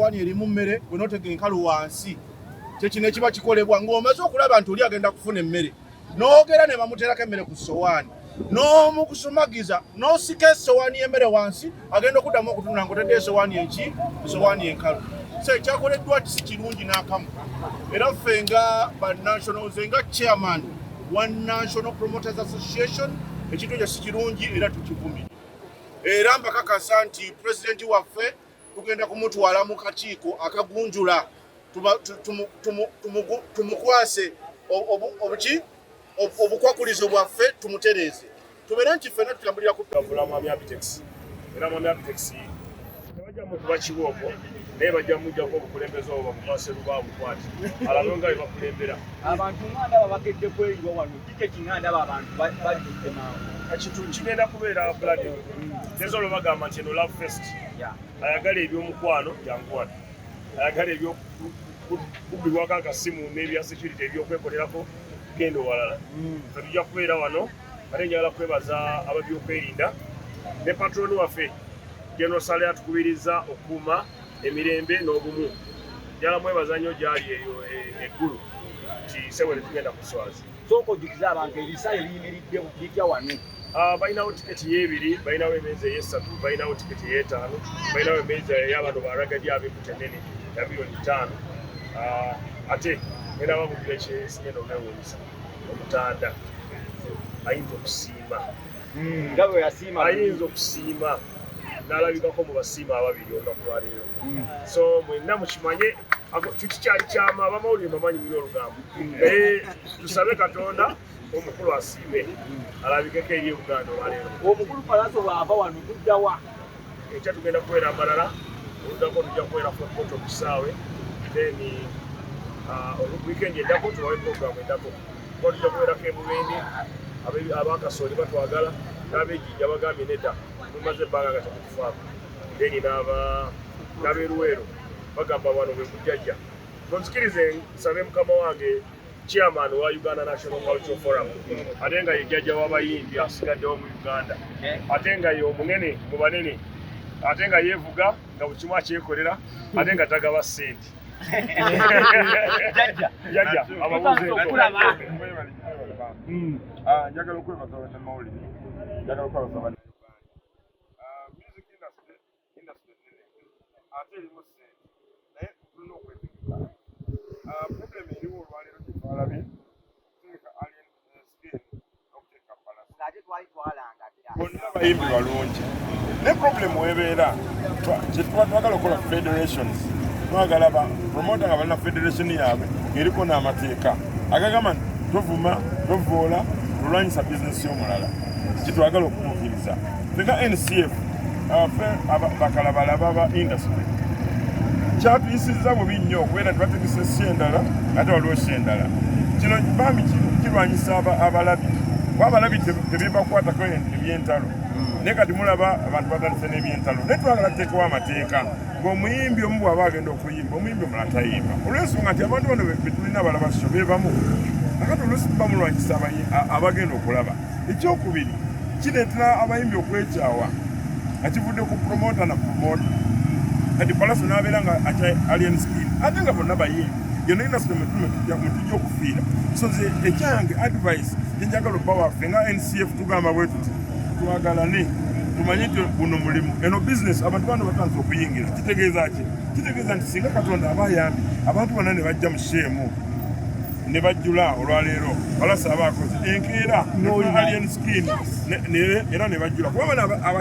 wani erimu mmere wenotega enkalu wansi kyekino ekiba kikolebwa ng'omaze okulaba nti oli agenda kufuna emmere n'ogera ne bamuterako emmere ku ssowaani n'omukusumagiza n'osika essowaani y'emmere wansi agenda okuddamu okutunula ng'otedde essowaani enkalu so ekyakoleddwa si kirungi n'akamu era ffe nga banational nga chairman wa National Promoters Association ekintu ekyo si kirungi era tukivumira era mbakakasa nti pulezidenti waffe tugenda kumutwala mu kakiiko akagunjula tumukwase obukwakulizo bwaffe tumutereeze tubeere nti ffenna tutambulira ku Balamu Abitex era mu Abitex tebajja mu kuba kiwooko naye bajja mujjako obukulembeze obwo bamukwase Luuba bukwati alabe nga bwe bakulembera abantu nganda babakedde kweriwa wano kike kinganda abantu bajjudde maawo kakitu kigenda kubeera blood tezo lo bagamba nti eno love fest ayagala ebyomukwano yankwano ayagala ebyokubibwako akasimu n'ebya security ebyokwekolerako genda owalala tujja kubeera wano ate njagala kwebaza ababyokwerinda ne patroni waffe General Sale atukubiriza okukuuma emirembe n'obumu njagala mwebaza nnyo gyali eyo eggulu nti sewere tugenda kuswazi sooka ojjukiza abantu ebisale biyimiridde bitya wano balinawo tiketi y'ebiri balinawo emmeeza ey'essatu balinawo tiketi y'etaano balinawo emmeeza ey'abantu baragadi ab'embuto ennene ya $5,000,000 ate ngenda babugira ekyesigenda obwewuunyisa omutanda ayinza okusiima nga bwe yasiima ayinza okusiima n'alabikako mu basiima ababiri olunaku lwaleero so mwenna mukimanye kikyali kyama abamawulire bamanyi mulina olugambo naye tusabe Katonda omukulu asiime alabikeko eri Uganda olwaleero omukulu Palaso bw'ava wano tujjawa ekya tugenda kubeera amalala oluddako tujja kubeera fopoto ku kisaawe then weekend eddako tubawe programu eddako kuba tujja kubeerako emubendi abakasooli batwagala n'abejjijja bagambye nedda tumaze ebbanga nga temutufaako then n'abeeruweero bagamba wano bwe mujjajja tonzikirize nsabe mukama wange chairman wa Uganda National Cultural Forum ate nga ye jjajja w'abayimbi asigaddewo mu Uganda ate nga ye omunene mu banene ate nga yeevuga nga buli kimu akyekolera ate nga tagaba ssente jjajja ababuuzeeko njagala okwebaza bannamawulire njagala okwebaza bannayuganda music industry nnene ate erimu ssente naye tulina okwetegeka problem eriwo olwaleero gyetwalabye tuteeka alien skin n'okuteeka balasi bonna bayimbi balungi ne problem webeera kyetuba twagala okukola federations twagala promota nga balina federation yaabwe ng'eriko n'amateeka agagamba nti tovuma tovoola tulwanyisa bizinesi y'omulala kitwagala okutuukiriza fenga NCF ffe bakalabalaba ba industry kyatuyisizza bubi nnyo okubeera tibategesa essi endala ate waliwo essi endala kino bambi kirwanyisa abalabi kuba abalabi tebyebakwatako ebyentalo naye kati mulaba abantu batandise n'ebyentalo naye twagala tuteekawo amateeka ng'omuyimbi omu bw'aba agenda okuyimba omuyimbi omulala tayimba olw'ensonga nti abantu bano betulina abalaba so beebamu akati oluusi bamulwanyisa abagenda okulaba ekyokubiri kireetera abayimbi okwekyawa nga kivudde ku promota na promota kati Palaso n'abeera nga alien skin ate nga bonna bayimbi yonna industry mutujja okufiira so nze ekyange advice gyenjagala obba waffe nga NCF tugamba bwe tuti twagalane tumanye nti buno mulimu eno business abantu bano batandise okuyingira kitegeeza ki kitegeeza nti singa Katonda abayambi abantu bonna ne bajja mu sheemu ne bajjula olwaleero Palaso aba akoze enkeera alien skin era ne bajjula kuba bano